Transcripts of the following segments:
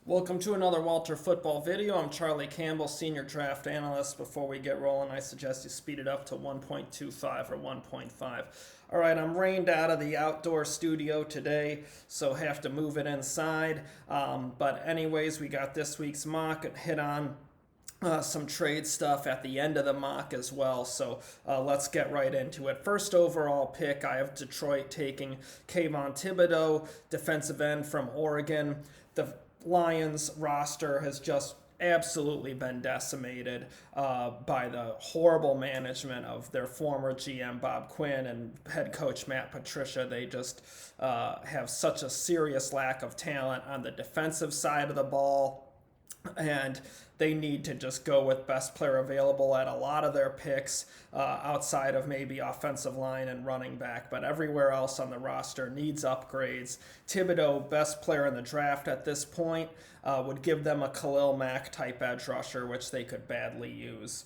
Welcome to another Walter Football video. I'm Charlie Campbell, Senior Draft Analyst. Before we get rolling, I suggest you speed it up to 1.25 or 1.5. All right, I'm rained out of the outdoor studio today, so have to move it inside. But anyways, we got this week's mock and hit on some trade stuff at the end of the mock as well. So let's get right into it. First overall pick, I have Detroit taking Kayvon Thibodeau, defensive end from Oregon. The Lions roster has just absolutely been decimated by the horrible management of their former GM Bob Quinn and head coach Matt Patricia. They just have such a serious lack of talent on the defensive side of the ball, and they need to just go with best player available at a lot of their picks outside of maybe offensive line and running back. But everywhere else on the roster needs upgrades. Thibodeau, best player in the draft at this point, would give them a Khalil Mack type edge rusher, which they could badly use.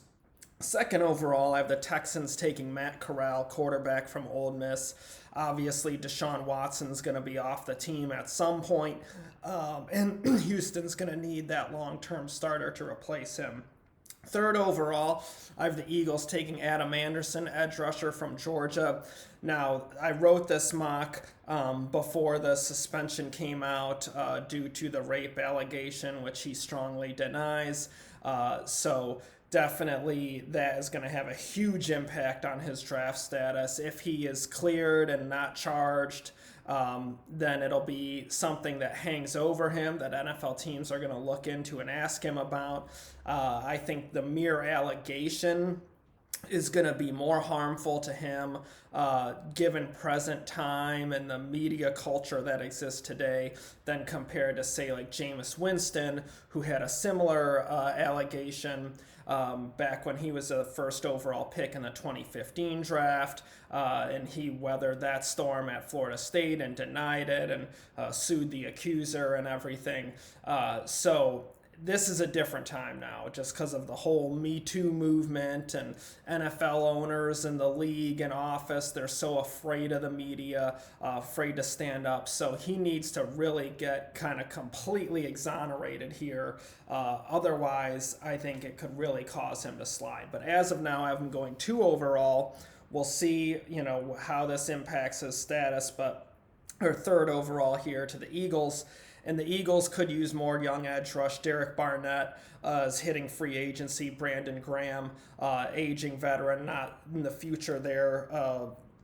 Second overall, I have the Texans taking Matt Corral, quarterback from Ole Miss. Obviously, Deshaun Watson's going to be off the team at some point, and Houston's going to need that long-term starter to replace him. Third overall, I have the Eagles taking Adam Anderson, edge rusher from Georgia. Now, I wrote this mock before the suspension came out due to the rape allegation, which he strongly denies. So definitely that is going to have a huge impact on his draft status. If he is cleared and not charged, then it'll be something that hangs over him that NFL teams are going to look into and ask him about. I think the mere allegation is going to be more harmful to him given present time and the media culture that exists today than compared to, say, like Jameis Winston, who had a similar allegation back when he was a first overall pick in the 2015 draft, and he weathered that storm at Florida State and denied it and sued the accuser and everything. So this is a different time now just because of the whole Me Too movement and NFL owners in the league and office. They're so afraid of the media, afraid to stand up. So he needs to really get kind of completely exonerated here. Otherwise, I think it could really cause him to slide. But as of now, I have him going 2 overall. We'll see, how this impacts his status. But or 3rd overall here to the Eagles. And the Eagles could use more young edge rush. Derek Barnett is hitting free agency. Brandon Graham, aging veteran, not in the future there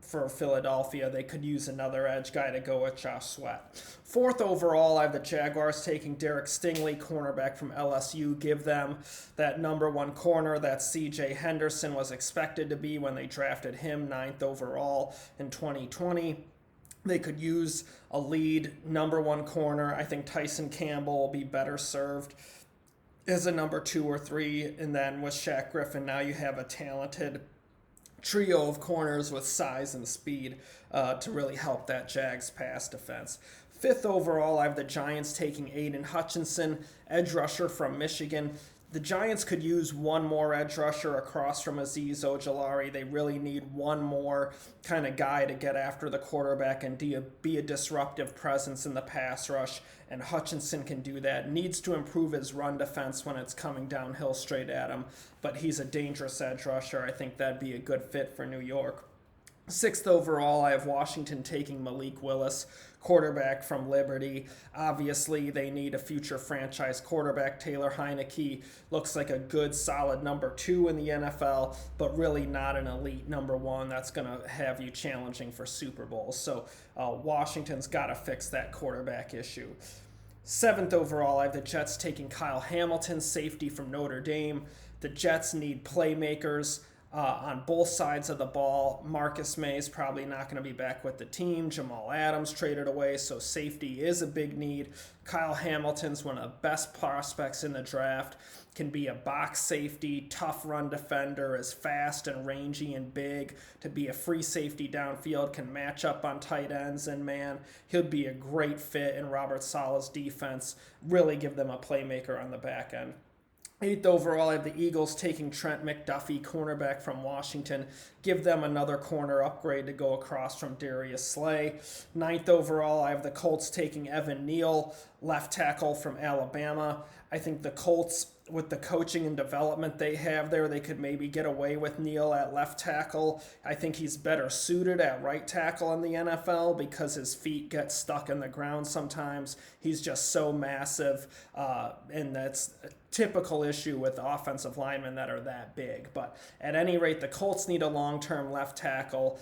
for Philadelphia. They could use another edge guy to go with Josh Sweat. 4th overall, I have the Jaguars taking Derek Stingley, cornerback from LSU. Give them that number 1 corner that C.J. Henderson was expected to be when they drafted him 9th overall in 2020. They could use a lead number 1 corner. I think Tyson Campbell will be better served as a number 2 or 3. And then with Shaq Griffin, now you have a talented trio of corners with size and speed to really help that Jags pass defense. 5th overall, I have the Giants taking Aiden Hutchinson, edge rusher from Michigan. The Giants could use one more edge rusher across from Azeez Ojulari. They really need one more kind of guy to get after the quarterback and be a disruptive presence in the pass rush, and Hutchinson can do that. Needs to improve his run defense when it's coming downhill straight at him, but he's a dangerous edge rusher. I think that'd be a good fit for New York. 6th overall, I have Washington taking Malik Willis, quarterback from Liberty. Obviously, they need a future franchise quarterback. Taylor Heineke looks like a good, solid number 2 in the NFL, but really not an elite number 1 that's going to have you challenging for Super Bowls. So Washington's got to fix that quarterback issue. 7th overall, I have the Jets taking Kyle Hamilton, safety from Notre Dame. The Jets need playmakers on both sides of the ball. Marcus May is probably not going to be back with the team. Jamal Adams traded away, so safety is a big need. Kyle Hamilton's one of the best prospects in the draft. Can be a box safety, tough run defender, is fast and rangy and big. To be a free safety downfield, can match up on tight ends, and man, he'll be a great fit in Robert Saleh's defense. Really give them a playmaker on the back end. Eighth overall, I have the Eagles taking Trent McDuffie, cornerback from Washington. Give them another corner upgrade to go across from Darius Slay. Ninth overall, I have the Colts taking Evan Neal, left tackle from Alabama. I think the Colts, with the coaching and development they have there, they could maybe get away with Neal at left tackle. I think he's better suited at right tackle in the NFL because his feet get stuck in the ground sometimes. He's just so massive, and that's a typical issue with offensive linemen that are that big. But at any rate, the Colts need a long-term left tackle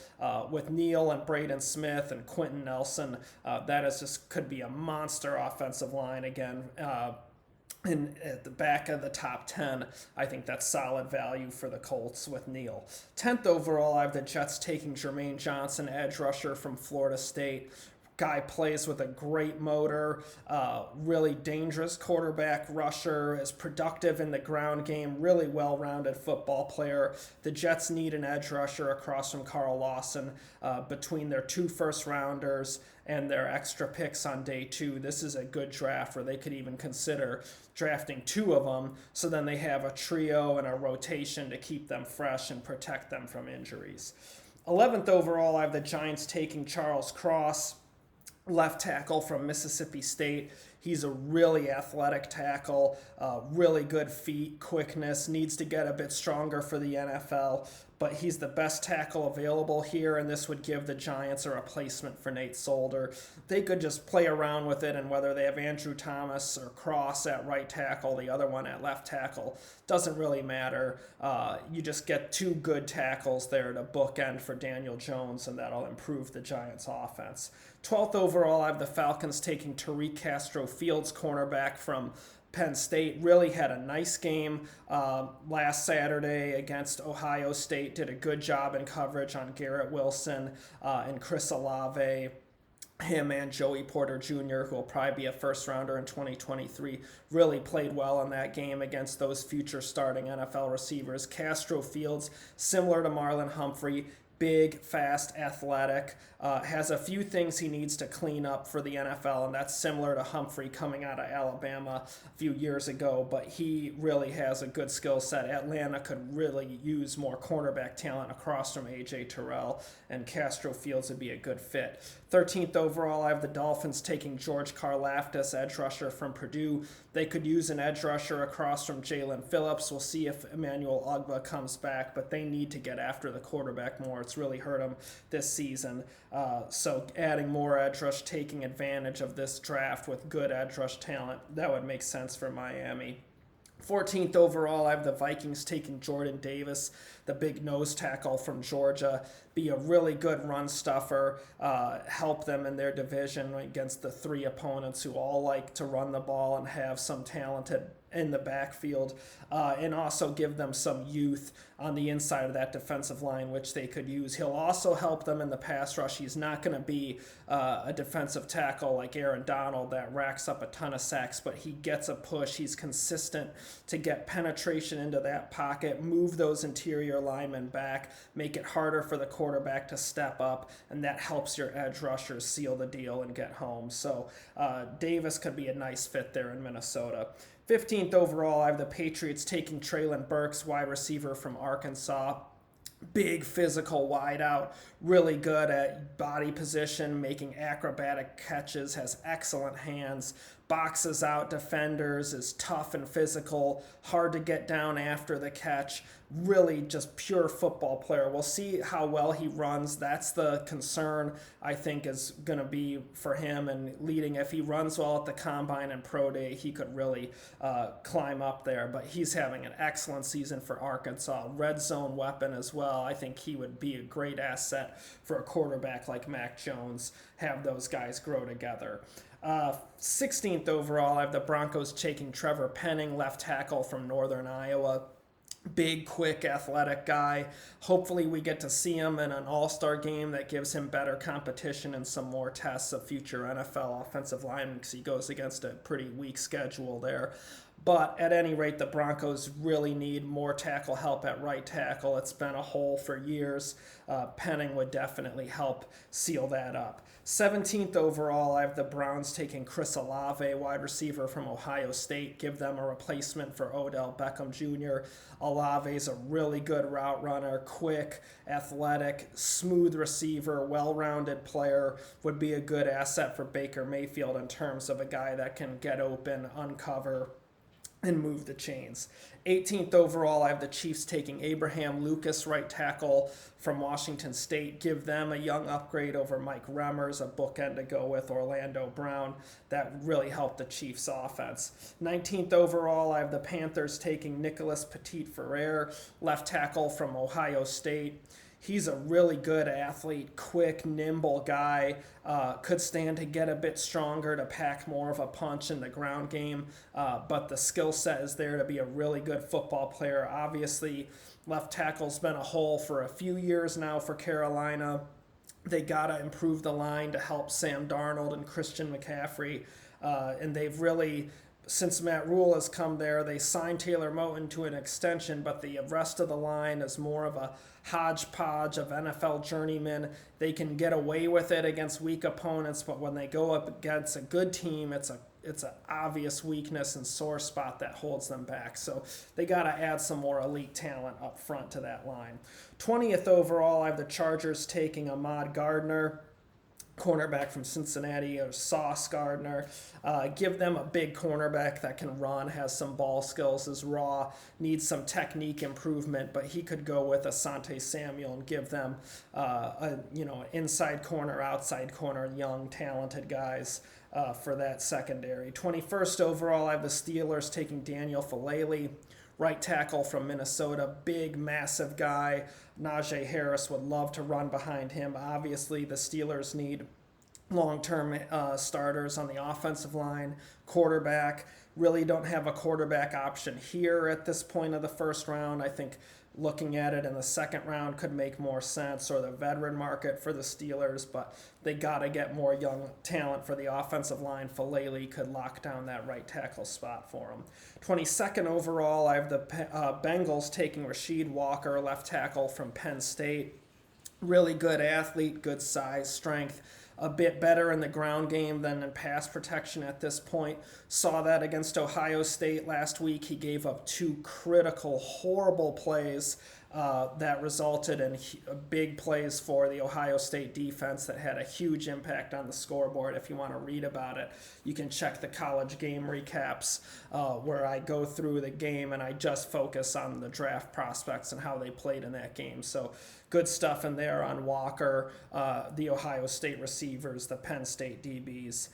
with Neal and Braden Smith and Quentin Nelson. That is just could be a monster offensive line again. And at the back of the top 10, I think that's solid value for the Colts with Neal. 10th overall, I have the Jets taking Jermaine Johnson, edge rusher from Florida State. Guy plays with a great motor, really dangerous quarterback rusher, is productive in the ground game, really well-rounded football player. The Jets need an edge rusher across from Carl Lawson between their 2 first-rounders and their extra picks on day 2. This is a good draft where they could even consider drafting 2 of them, so then they have a trio and a rotation to keep them fresh and protect them from injuries. 11th overall, I have the Giants taking Charles Cross, left tackle from Mississippi State. He's a really athletic tackle, really good feet, quickness, needs to get a bit stronger for the NFL, but he's the best tackle available here, and this would give the Giants a replacement for Nate Solder. They could just play around with it, and whether they have Andrew Thomas or Cross at right tackle, the other one at left tackle, doesn't really matter. You just get 2 good tackles there to bookend for Daniel Jones, and that'll improve the Giants' offense. 12th overall, I have the Falcons taking Tariq Castro-Fields, cornerback from Penn State. Really had a nice game last Saturday against Ohio State. Did a good job in coverage on Garrett Wilson and Chris Olave. Him and Joey Porter Jr., who will probably be a first-rounder in 2023, really played well in that game against those future starting NFL receivers. Castro-Fields, similar to Marlon Humphrey, big, fast, athletic, has a few things he needs to clean up for the NFL, and that's similar to Humphrey coming out of Alabama a few years ago, but he really has a good skill set. Atlanta could really use more cornerback talent across from A.J. Terrell, and Castro-Fields would be a good fit. 13th overall, I have the Dolphins taking George Karlaftis, edge rusher from Purdue. They could use an edge rusher across from Jalen Phillips. We'll see if Emmanuel Ogbah comes back, but they need to get after the quarterback more. It's really hurt them this season. So adding more edge rush, taking advantage of this draft with good edge rush talent, that would make sense for Miami. 14th overall, I have the Vikings taking Jordan Davis, the big nose tackle from Georgia. Be a really good run stuffer, help them in their division against the 3 opponents who all like to run the ball and have some talented in the backfield, and also give them some youth on the inside of that defensive line, which they could use. He'll also help them in the pass rush. He's not going to be a defensive tackle like Aaron Donald that racks up a ton of sacks, but he gets a push. He's consistent to get penetration into that pocket, move those interior linemen back, make it harder for the quarterback to step up, and that helps your edge rushers seal the deal and get home. So Davis could be a nice fit there in Minnesota. 15th overall, I have the Patriots taking Treylon Burks, wide receiver from Arkansas. Big physical wideout, really good at body position, making acrobatic catches, has excellent hands, boxes out defenders, is tough and physical, hard to get down after the catch. Really just pure football player. We'll see how well he runs. That's the concern, I think, is going to be for him and leading. If he runs well at the Combine and Pro Day, he could really climb up there. But he's having an excellent season for Arkansas. Red zone weapon as well. I think he would be a great asset for a quarterback like Mac Jones. Have those guys grow together. 16th overall, I have the Broncos taking Trevor Penning, left tackle from Northern Iowa. Big, quick, athletic guy. Hopefully we get to see him in an all-star game that gives him better competition and some more tests of future NFL offensive linemen because he goes against a pretty weak schedule there. But at any rate, the Broncos really need more tackle help at right tackle. It's been a hole for years. Penning would definitely help seal that up. 17th overall, I have the Browns taking Chris Olave, wide receiver from Ohio State, give them a replacement for Odell Beckham Jr. Olave's a really good route runner, quick, athletic, smooth receiver, well-rounded player, would be a good asset for Baker Mayfield in terms of a guy that can get open, uncover, and move the chains. 18th overall, I have the Chiefs taking Abraham Lucas, right tackle from Washington State. Give them a young upgrade over Mike Remmers, a bookend to go with Orlando Brown. That really helped the Chiefs' offense. 19th overall, I have the Panthers taking Nicholas Petit-Frere, left tackle from Ohio State. He's a really good athlete, quick, nimble guy, could stand to get a bit stronger to pack more of a punch in the ground game, but the skill set is there to be a really good football player. Obviously, left tackle's been a hole for a few years now for Carolina. They got to improve the line to help Sam Darnold and Christian McCaffrey, and they've really... Since Matt Rule has come there, they signed Taylor Moton to an extension, but the rest of the line is more of a hodgepodge of NFL journeymen. They can get away with it against weak opponents, but when they go up against a good team, it's an obvious weakness and sore spot that holds them back. So they got to add some more elite talent up front to that line. 20th overall, I have the Chargers taking Ahmad Gardner, cornerback from Cincinnati, or Sauce Gardner. Give them a big cornerback that can run, has some ball skills, is raw, needs some technique improvement, but he could go with Asante Samuel and give them inside corner, outside corner, young, talented guys for that secondary. 21st overall, I have the Steelers taking Daniel Falele, right tackle from Minnesota, big, massive guy. Najee Harris would love to run behind him. Obviously, the Steelers need long-term starters on the offensive line. Quarterback, really don't have a quarterback option here at this point of the first round. I think looking at it in the second round could make more sense, or the veteran market for the Steelers, but they got to get more young talent for the offensive line. Falele could lock down that right tackle spot for him. 22nd overall, I have the Bengals taking Rasheed Walker, left tackle from Penn State. Really good athlete, good size, strength, a bit better in the ground game than in pass protection at this point. Saw that against Ohio State last week. He gave up two critical, horrible plays that resulted in big plays for the Ohio State defense that had a huge impact on the scoreboard. If you want to read about it, you can check the college game recaps where I go through the game and I just focus on the draft prospects and how they played in that game. So good stuff in there on Walker, the Ohio State receivers, the Penn State DBs,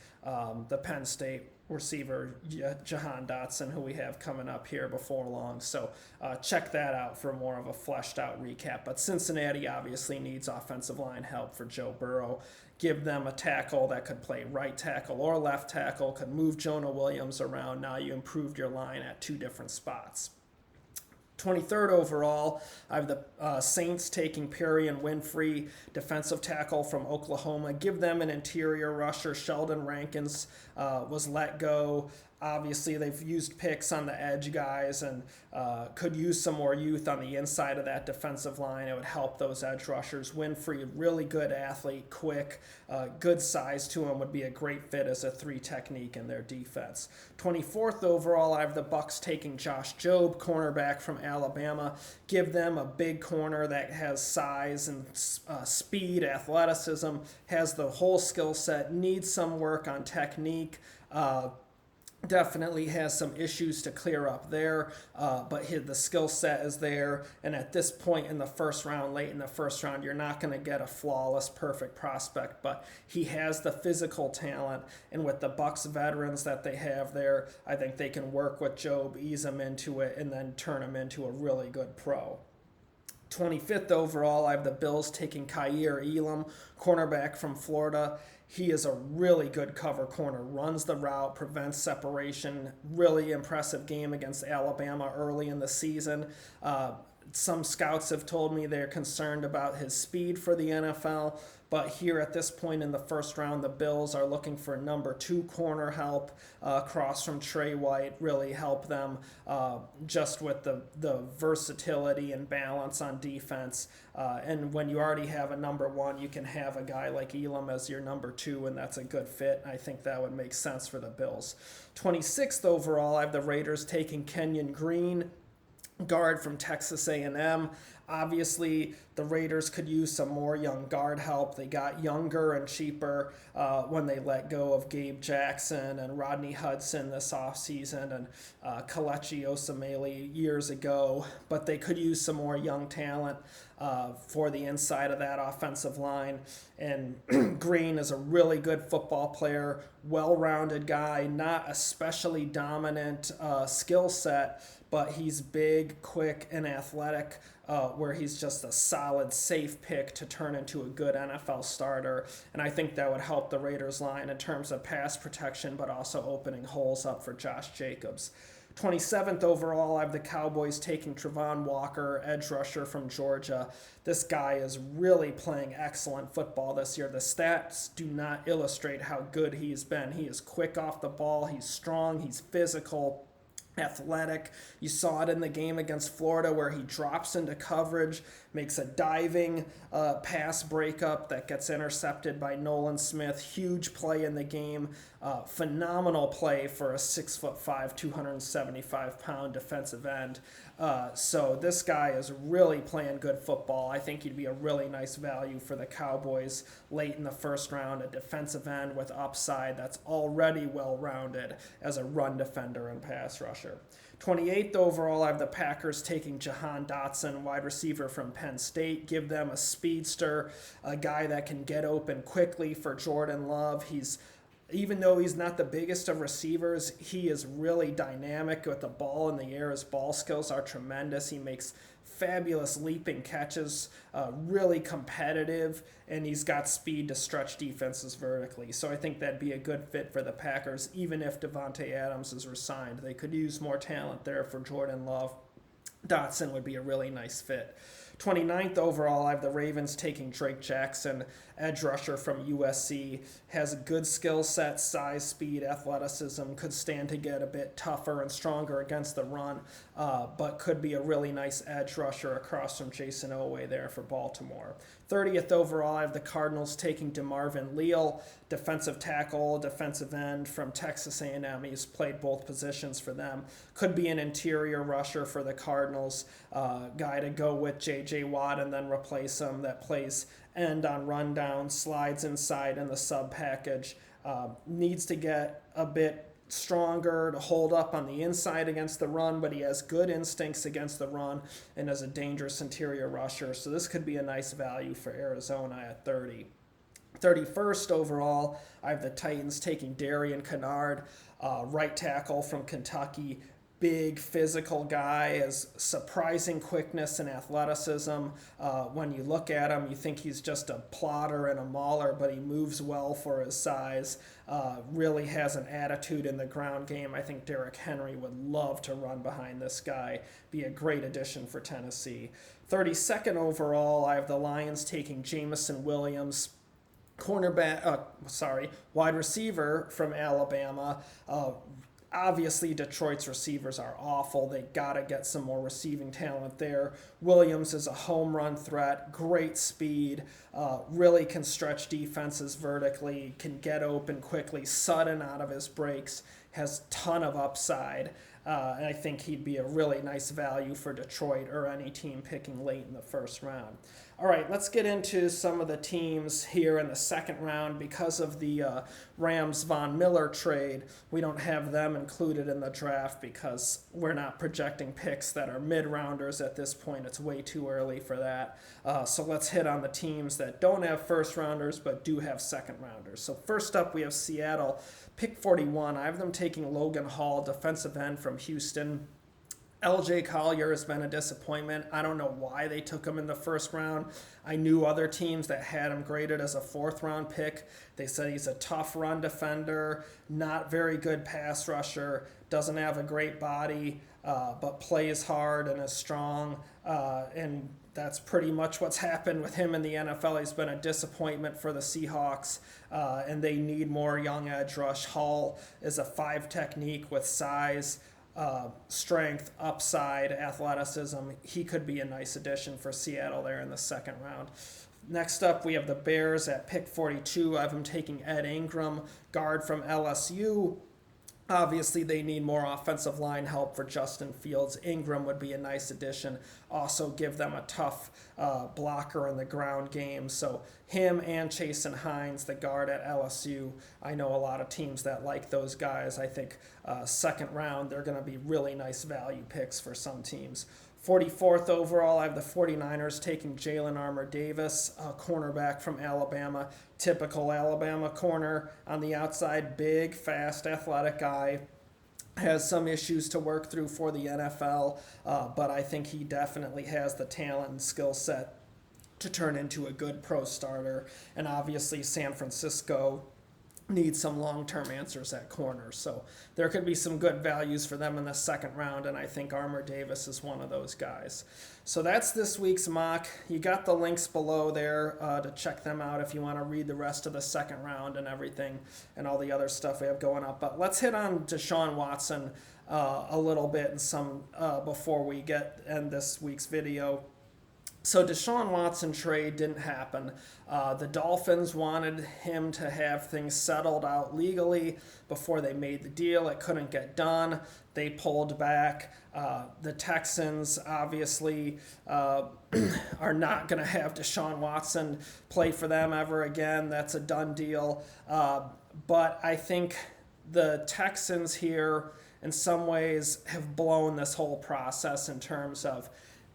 the Penn State receiver Jahan Dotson, who we have coming up here before long. So check that out for more of a fleshed out recap. But Cincinnati obviously needs offensive line help for Joe Burrow. Give them a tackle that could play right tackle or left tackle, could move Jonah Williams around. Now you improved your line at two different spots. 23rd overall, I have the Saints taking Perry and Winfrey, defensive tackle from Oklahoma. Give them an interior rusher. Sheldon Rankins was let go. Obviously, they've used picks on the edge guys and could use some more youth on the inside of that defensive line. It would help those edge rushers. Winfrey, really good athlete, quick, good size to him, would be a great fit as a three technique in their defense. 24th overall, I have the Bucks taking Josh Jobe, cornerback from Alabama. Give them a big corner that has size and speed, athleticism, has the whole skill set, needs some work on technique. Definitely has some issues to clear up there, but the skill set is there. And at this point in the first round, late in the first round, you're not going to get a flawless, perfect prospect, but he has the physical talent. And with the Bucks veterans that they have there, I think they can work with Jobe, ease him into it, and then turn him into a really good pro. 25th overall, I have the Bills taking Kaiir Elam, cornerback from Florida. He is a really good cover corner, runs the route, prevents separation. Really impressive game against Alabama early in the season. Some scouts have told me they're concerned about his speed for the NFL, But here at this point in the first round, the Bills are looking for number 2 corner help across from Trey White, really help them just with the versatility and balance on defense. And when you already have a number 1, you can have a guy like Elam as your number 2, and that's a good fit. I think that would make sense for the Bills. 26th overall, I have the Raiders taking Kenyon Green, guard from Texas A&M. Obviously, the Raiders could use some more young guard help. They got younger and cheaper when they let go of Gabe Jackson and Rodney Hudson this offseason and Kelechi Osemele years ago. But they could use some more young talent for the inside of that offensive line. And Green is a really good football player, well-rounded guy, not especially dominant skill set, but he's big, quick, and athletic, where he's just a solid, safe pick to turn into a good NFL starter. And I think that would help the Raiders line in terms of pass protection, but also opening holes up for Josh Jacobs. 27th overall, I have the Cowboys taking Travon Walker, edge rusher from Georgia. This guy is really playing excellent football this year. The stats do not illustrate how good he's been. He is quick off the ball, he's strong, he's physical, athletic. You saw it in the game against Florida where he drops into coverage, makes a diving pass breakup that gets intercepted by Nolan Smith. Huge play in the game. Phenomenal play for a 6'5", 275-pound defensive end. So this guy is really playing good football. I think he'd be a really nice value for the Cowboys late in the first round, a defensive end with upside that's already well-rounded as a run defender and pass rusher. 28th overall, I have the Packers taking Jahan Dotson, wide receiver from Penn State. Give them a speedster, a guy that can get open quickly for Jordan Love. Even though he's not the biggest of receivers, he is really dynamic with the ball in the air. His ball skills are tremendous. He makes fabulous leaping catches, really competitive, and he's got speed to stretch defenses vertically. So I think that'd be a good fit for the Packers, even if Devontae Adams is resigned. They could use more talent there for Jordan Love. Dotson would be a really nice fit. 29th overall, I have the Ravens taking Drake Jackson, edge rusher from USC. Has a good skill set, size, speed, athleticism, could stand to get a bit tougher and stronger against the run, but could be a really nice edge rusher across from Jason Oweh there for Baltimore. 30th overall, I have the Cardinals taking DeMarvin Leal, defensive tackle, defensive end from Texas A&M. He's played both positions for them. Could be an interior rusher for the Cardinals, guy to go with J.J. Watt and then replace him, that plays end on rundown, slides inside in the sub package. Needs to get a bit stronger to hold up on the inside against the run, but he has good instincts against the run and is a dangerous interior rusher. So this could be a nice value for Arizona at 30. 31st overall, I have the Titans taking Darian Kennard, right tackle from Kentucky. Big physical guy, has surprising quickness and athleticism. When you look at him, you think he's just a plotter and a mauler, but he moves well for his size. Really has an attitude in the ground game. I think Derrick Henry would love to run behind this guy. Be a great addition for Tennessee. 32nd overall, I have the Lions taking Jamison Williams, wide receiver from Alabama. Obviously, Detroit's receivers are awful. They got to get some more receiving talent there. Williams is a home run threat, great speed, really can stretch defenses vertically, can get open quickly, sudden out of his breaks, has a ton of upside. And I think he'd be a really nice value for Detroit or any team picking late in the first round. All right, let's get into some of the teams here in the second round. Because of the Rams-Von Miller trade, we don't have them included in the draft because we're not projecting picks that are mid-rounders at this point. It's way too early for that. So let's hit on the teams that don't have first-rounders but do have second-rounders. So first up, we have Seattle. Pick 41, I have them taking Logan Hall, defensive end from Houston. LJ Collier has been a disappointment. I don't know why they took him in the first round. I knew other teams that had him graded as a fourth round pick. They said he's a tough run defender, not very good pass rusher, doesn't have a great body, but plays hard and is strong. And that's pretty much what's happened with him in the NFL. He's been a disappointment for the Seahawks, and they need more young edge rush. Hall is a 5 technique with size, strength, upside, athleticism. He could be a nice addition for Seattle there in the second round. Next up, we have the Bears at pick 42. I have them taking Ed Ingram, guard from LSU. Obviously, they need more offensive line help for Justin Fields. Ingram would be a nice addition. Also give them a tough blocker in the ground game. So him and Chasen Hines, the guard at LSU. I know a lot of teams that like those guys. I think second round, they're going to be really nice value picks for some teams. 44th overall, I have the 49ers taking Jalen Armour-Davis, a cornerback from Alabama. Typical Alabama corner on the outside, big, fast, athletic guy. Has some issues to work through for the NFL, but I think he definitely has the talent and skill set to turn into a good pro starter. And obviously San Francisco need some long-term answers at corner. So there could be some good values for them in the second round, and I think Armour-Davis is one of those guys. So that's this week's mock. You got the links below there to check them out if you want to read the rest of the second round and everything and all the other stuff we have going up. But let's hit on Deshaun Watson a little bit and some before we end this week's video. So Deshaun Watson trade didn't happen. The Dolphins wanted him to have things settled out legally before they made the deal. It couldn't get done. They pulled back. The Texans obviously are not going to have Deshaun Watson play for them ever again. That's a done deal. But I think the Texans here in some ways have blown this whole process in terms of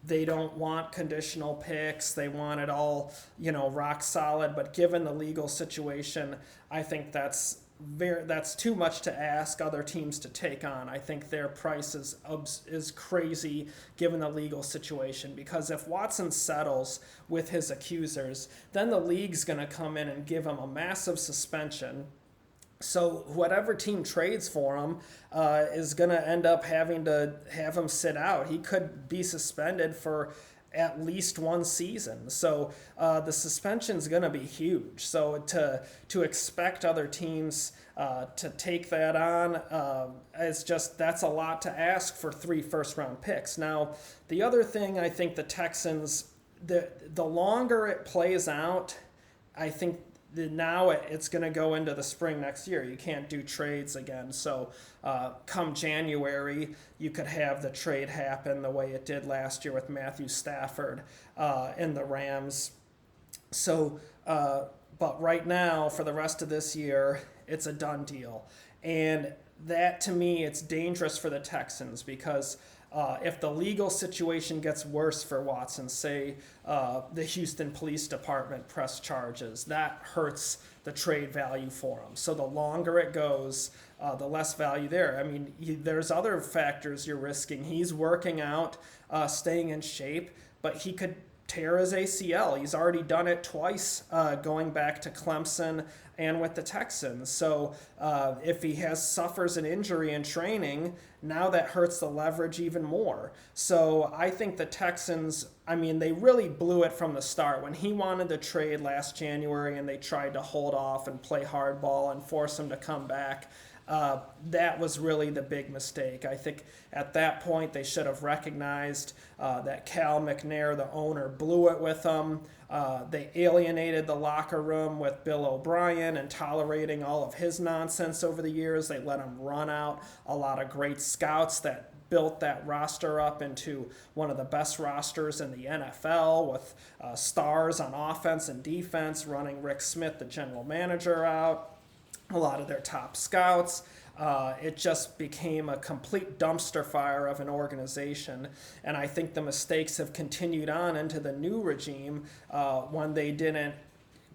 they don't want conditional picks. They want it all, rock solid. But given the legal situation, I think that's too much to ask other teams to take on. I think their price is crazy given the legal situation, because if Watson settles with his accusers, then the league's going to come in and give him a massive suspension. So whatever team trades for him is going to end up having to have him sit out. He could be suspended for at least one season. So the suspension's going to be huge. So to expect other teams to take that on, that's a lot to ask for 3 first-round picks. Now, the other thing I think the Texans, the longer it plays out, I think now it's going to go into the spring next year. You can't do trades again. So come January, you could have the trade happen the way it did last year with Matthew Stafford and the Rams. So, but right now, for the rest of this year, it's a done deal. And that, to me, it's dangerous for the Texans because if the legal situation gets worse for Watson, say the Houston Police Department press charges, that hurts the trade value for him. So the longer it goes, the less value there. I mean, there's other factors you're risking. He's working out, staying in shape, but he could tear his ACL. He's already done it twice, going back to Clemson and with the Texans. So if he suffers an injury in training, now that hurts the leverage even more. So I think the Texans, they really blew it from the start. When he wanted the trade last January and they tried to hold off and play hardball and force him to come back, that was really the big mistake. I think at that point they should have recognized that Cal McNair, the owner, blew it with them. They alienated the locker room with Bill O'Brien and tolerating all of his nonsense over the years. They let him run out a lot of great scouts that built that roster up into one of the best rosters in the NFL with stars on offense and defense, running Rick Smith, the general manager, out. A lot of their top scouts. It just became a complete dumpster fire of an organization. And I think the mistakes have continued on into the new regime when they didn't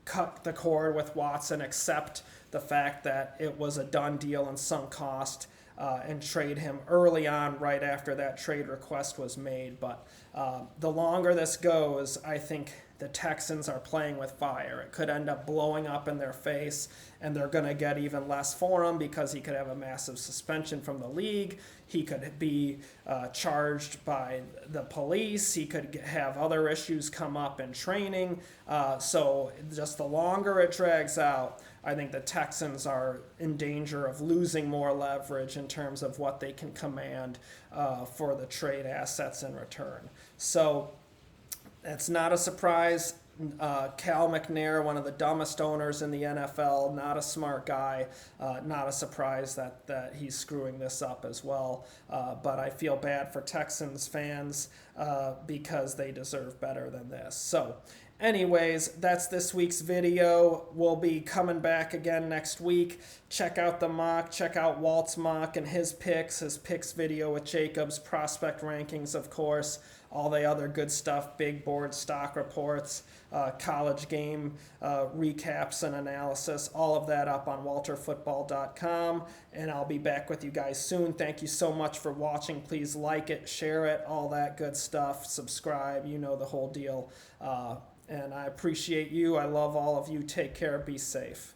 cut the cord with Watson, accept the fact that it was a done deal and sunk cost. and trade him early on, right after that trade request was made. But the longer this goes, I think the Texans are playing with fire. It could end up blowing up in their face, and they're going to get even less for him because he could have a massive suspension from the league. He could be charged by the police. He could have other issues come up in training. So just the longer it drags out, I think the Texans are in danger of losing more leverage in terms of what they can command for the trade assets in return. So that's not a surprise. Cal McNair, one of the dumbest owners in the NFL, not a smart guy, not a surprise that he's screwing this up as well. But I feel bad for Texans fans because they deserve better than this. So anyways, that's this week's video. We'll be coming back again next week. Check out the mock. Check out Walt's mock and his picks video with Jacobs, prospect rankings, of course, all the other good stuff, big board stock reports, college game recaps and analysis, all of that up on walterfootball.com. And I'll be back with you guys soon. Thank you so much for watching. Please like it, share it, all that good stuff. Subscribe, you know the whole deal. And I appreciate you. I love all of you. Take care. Be safe.